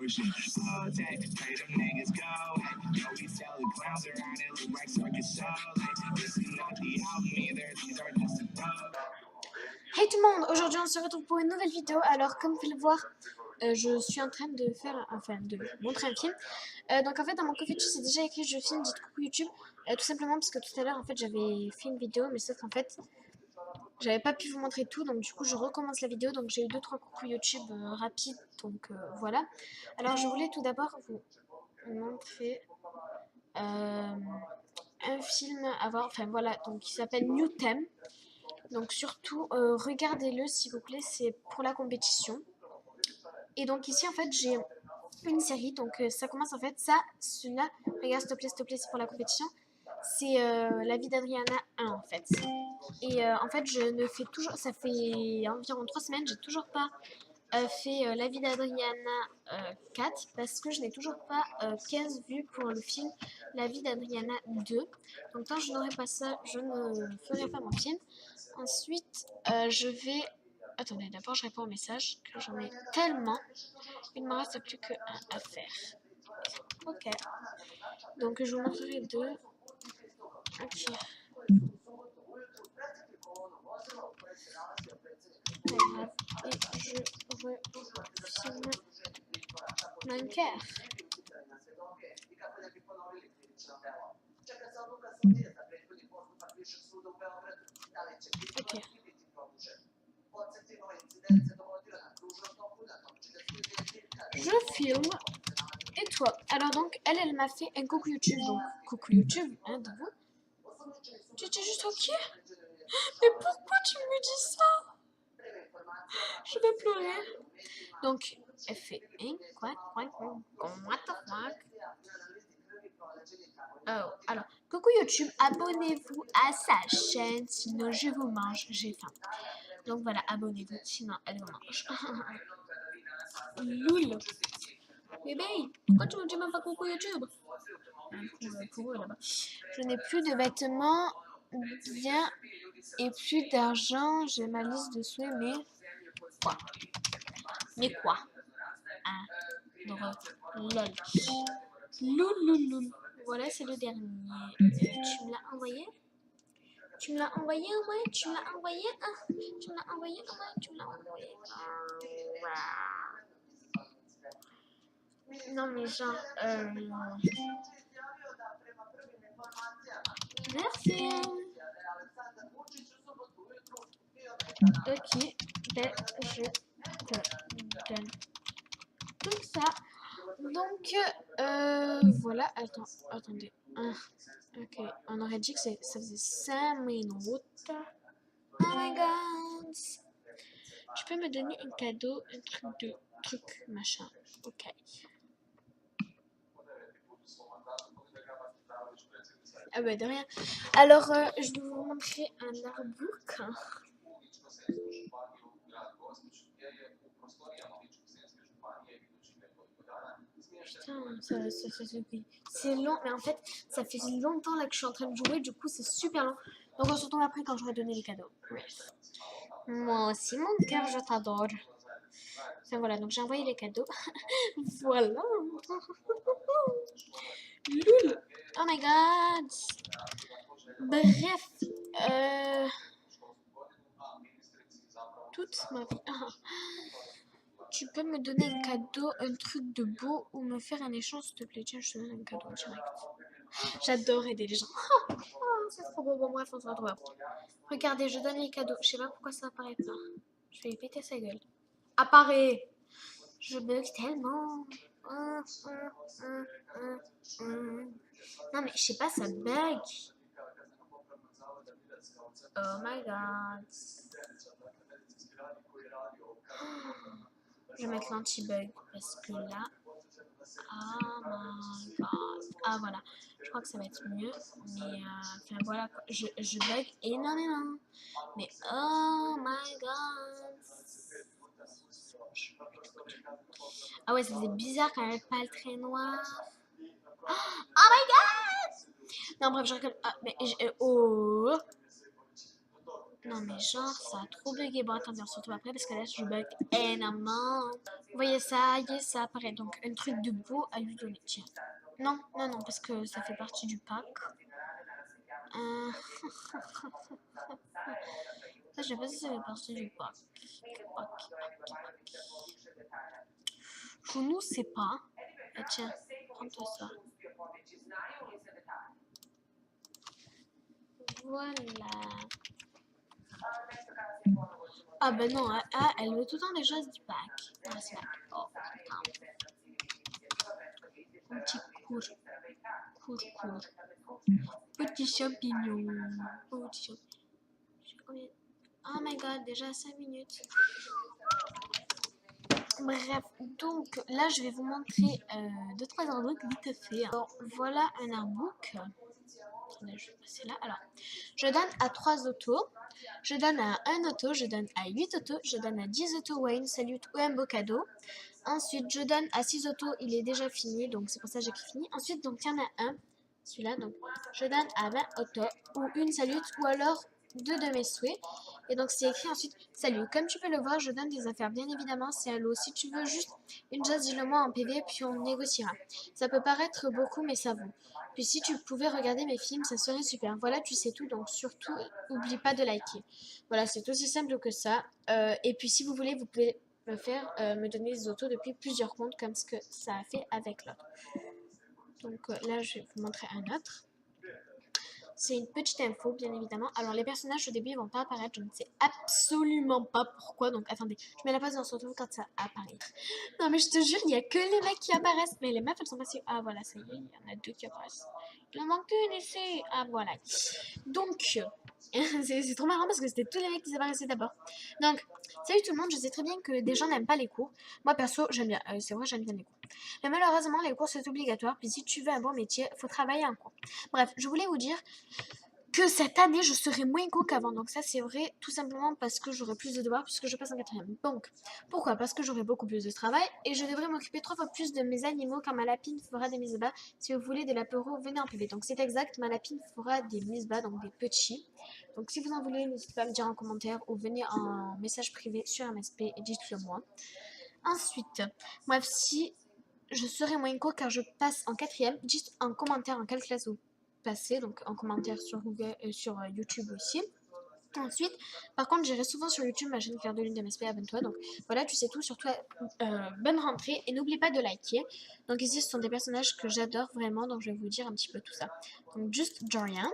Hey tout le monde, aujourd'hui on se retrouve pour une nouvelle vidéo. Alors comme vous pouvez le voir, je suis en train de faire, enfin de montrer un film. Donc en fait dans mon coffee c'est déjà écrit je filme, dites coucou YouTube. Tout simplement parce que tout à l'heure en fait j'avais fait une vidéo, mais sauf qu'en fait j'avais pas pu vous montrer tout, donc du coup je recommence la vidéo. Donc j'ai eu 2-3 coucou YouTube rapides, donc voilà. Alors je voulais tout d'abord vous montrer un film à voir, enfin voilà, donc qui s'appelle New Theme. Donc surtout, regardez-le s'il vous plaît, c'est pour la compétition. Et donc ici en fait j'ai une série, donc ça commence en fait, celui-là, regarde s'il te plaît, c'est pour la compétition. C'est La vie d'Adriana 1 en fait. Et en fait je ne fais toujours, ça fait environ 3 semaines, j'ai toujours pas fait La vie d'Adriana 4 parce que je n'ai toujours pas 15 vues pour le film La vie d'Adriana 2. Donc tant que je n'aurai pas ça, je ne ferai pas mon film. Ensuite, je vais... Attendez, d'abord je réponds au message, car j'en ai tellement. Il ne me reste plus qu'un à faire. Ok. Donc je vous montrerai deux. Ok. Pas grave. Et je refilme Minecraft. Ok. Je filme. Et toi? Alors donc, elle m'a fait un coucou YouTube. Donc, coucou YouTube, hein, de vous. Tu étais juste ok? Mais pourquoi tu me dis ça? Je vais pleurer. Donc, elle fait quoi? What the fuck? Oh, alors, coucou YouTube, abonnez-vous à sa chaîne, sinon je vous mange, j'ai faim. Donc voilà, abonnez-vous, sinon elle vous mange. Loul. Bébé, pourquoi tu me dis même pas coucou YouTube? Pour eux là-bas. Je n'ai plus de vêtements bien et plus d'argent. J'ai ma liste de souhaits, mais quoi? Mais quoi? Ah, drôle. Lol. Loul. Voilà, c'est le dernier. Tu me l'as envoyé? Tu me l'as envoyé, ouais? Tu me l'as envoyé? Ah, tu me l'as envoyé? Ouais, tu me l'as envoyé. Non, mais genre... Merci. Ok, ben je te donne tout ça. Donc, voilà. Attendez. Ah, ok, on aurait dit que ça faisait 5 minutes. Oh my god. Tu peux me donner un cadeau, un truc, machin. Ok. Ah bah de rien. Alors, je vais vous montrer un artbook. Putain, c'est long, mais en fait, ça fait longtemps là que je suis en train de jouer, du coup, c'est super long. Donc, on se retrouve après quand j'aurai donné les cadeaux. Moi aussi, mon cœur, je t'adore. Enfin, voilà, donc j'ai envoyé les cadeaux. Voilà. Loul. Oh my god. Bref. Toute ma vie. Tu peux me donner un cadeau, un truc de beau ou me faire un échange s'il te plaît. Tiens, je te donne un cadeau en direct. J'adore aider les gens. C'est trop beau. Bon, bref, on se retrouve après. Regardez, je donne les cadeaux. Je sais pas pourquoi ça apparaît pas. Je vais lui péter sa gueule. Apparaît. Je bug tellement. Non, mais je sais pas, ça bug. Oh my god. Je vais mettre l'anti-bug parce que là. Oh my god. Ah voilà. Je crois que ça va être mieux. Mais enfin voilà. Je bug énormément. Mais oh my god. Ah ouais, ça faisait bizarre quand même pas le trait noir. Oh my god. Non bref, je rigole. Ah mais oh. Non mais genre ça a trop bugué. Bon attendez, on se retrouve après parce que là je bug énormément. Vous voyez ça, yes, ça apparaît. Donc un truc de beau à lui donner. Tiens. Non, non, non, parce que ça fait partie du pack. Euh... Ça, je sais pas si ça fait partie du pack. Je ne sais pas. Ah, tiens, prends-toi ça. Voilà. Ah ben non, elle veut tout le temps des choses du pack. Ah, c'est pack. Oh, putain. Un petit cours. Petit champignon. Petit champignon. Oh my god, déjà 5 minutes. Bref, donc là je vais vous montrer 2-3 artbooks vite fait. Alors, voilà un artbook. Attendez, je vais passer là. Alors, je donne à 3 autos, je donne à 1 auto, je donne à 8 autos, je donne à 10 autos Wayne, Salut ou un beau cadeau. Ensuite, je donne à 6 autos, il est déjà fini, donc c'est pour ça que j'ai fini. Ensuite, donc il y en a un, celui-là, donc je donne à 20 autos ou une Salut ou alors 2 de mes souhaits. Et donc c'est écrit ensuite salut. Comme tu peux le voir, je donne des affaires. Bien évidemment, c'est un lot. Si tu veux juste une chose, dis-le moi en PV, puis on négociera. Ça peut paraître beaucoup, mais ça vaut. Puis si tu pouvais regarder mes films, ça serait super. Voilà, tu sais tout, donc surtout, n'oublie pas de liker. Voilà, c'est aussi simple que ça. Et puis si vous voulez, vous pouvez me faire me donner des autos depuis plusieurs comptes, comme ce que ça a fait avec l'autre. Donc là, je vais vous montrer un autre. C'est une petite info, bien évidemment. Alors, les personnages au début ils vont pas apparaître. Je ne sais absolument pas pourquoi. Donc, attendez, je mets la pause dans surtout quand ça apparaît. Non, mais je te jure, il n'y a que les mecs qui apparaissent. Mais les meufs, elles sont passées. Ah, voilà, ça y est, il y en a 2 qui apparaissent. Il en manque une ici. Ah, voilà. Donc, c'est trop marrant parce que c'était tous les mecs qui apparaissaient d'abord. Donc, salut tout le monde, je sais très bien que des gens n'aiment pas les cours. Moi, perso, j'aime bien. C'est vrai, j'aime bien les cours. Mais malheureusement, les cours, c'est obligatoire. Puis si tu veux un bon métier, il faut travailler en cours. Bref, je voulais vous dire que cette année, je serai moins co qu'avant. Donc ça, c'est vrai, tout simplement parce que j'aurai plus de devoirs puisque je passe en 4e. Donc, pourquoi? Parce que j'aurai beaucoup plus de travail et je devrais m'occuper 3 fois plus de mes animaux quand ma lapine fera des mises bas. Si vous voulez de l'apéro, venez en PV. Donc c'est exact, ma lapine fera des mises bas, donc des petits. Donc si vous en voulez, n'hésitez pas à me dire en commentaire ou venez en message privé sur MSP et dites-le moi. Ensuite, bref, si je serai moins co car je passe en 4e, dites en commentaire en quelle classe vous passez, donc en commentaire sur Google, sur YouTube aussi. Ensuite, par contre, j'irai souvent sur YouTube ma chaîne Claire de Lune de MSP, abonne-toi. Donc voilà, tu sais tout, surtout bonne rentrée et n'oublie pas de liker. Donc ici, ce sont des personnages que j'adore vraiment, donc je vais vous dire un petit peu tout ça. Donc juste Dorian,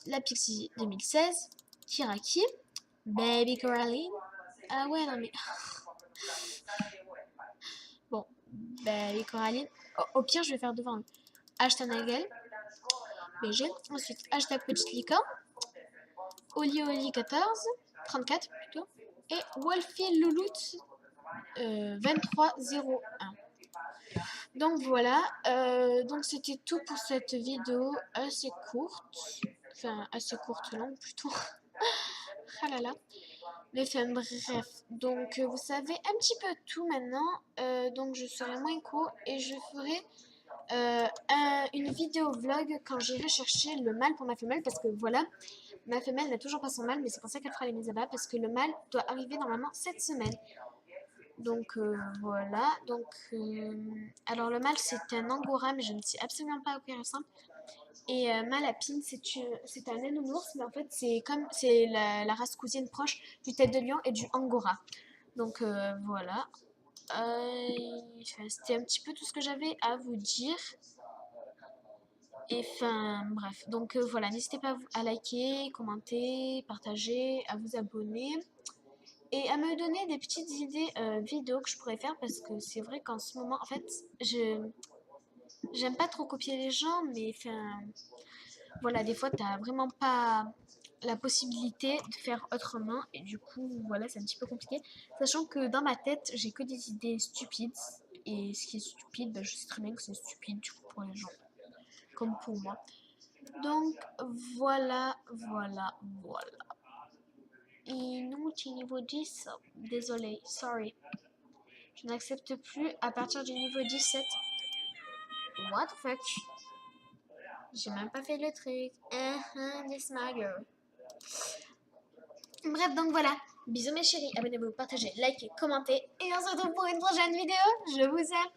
la Pixie 2016, Kiraki, Baby Coraline. Ah ouais, non mais. Bon, Baby Coraline. Au pire, je vais faire devant. Hashtag Nagel, BG. Ensuite, hashtag Petite Licorne. Oli Oli 14, 34 plutôt, et Wolfie Louloute 2301. Donc voilà, donc c'était tout pour cette vidéo assez courte, enfin assez courte longue plutôt. Ah là là. Mais enfin bref, donc vous savez un petit peu tout maintenant, donc je serai moins co et je ferai une vidéo vlog quand j'irai chercher le mâle pour ma femelle parce que voilà, ma femelle n'a toujours pas son mâle mais c'est pour ça qu'elle fera les mises à bas parce que le mâle doit arriver normalement cette semaine. Donc voilà, donc alors le mâle c'est un angora mais je ne sais absolument pas à quoi il ressemble. Et ma lapine c'est un nounours mais en fait c'est la race cousine proche du tête de lion et du angora. Donc voilà. C'était un petit peu tout ce que j'avais à vous dire. Et enfin, bref. Donc voilà, n'hésitez pas à liker, commenter, partager, à vous abonner. Et à me donner des petites idées vidéo que je pourrais faire parce que c'est vrai qu'en ce moment, en fait, j'aime pas trop copier les gens, mais enfin, voilà, des fois, t'as vraiment pas la possibilité de faire autrement et du coup, voilà, c'est un petit peu compliqué. Sachant que dans ma tête, j'ai que des idées stupides et ce qui est stupide, ben, je sais très bien que c'est stupide du coup pour les gens, comme pour moi. Donc voilà. Inutile niveau 10, désolé, sorry. Je n'accepte plus à partir du niveau 17. What the fuck? J'ai même pas fait le truc. This my girl. Bref, donc voilà. Bisous mes chéris, abonnez-vous, partagez, likez, commentez et on se retrouve pour une prochaine vidéo. Je vous aime.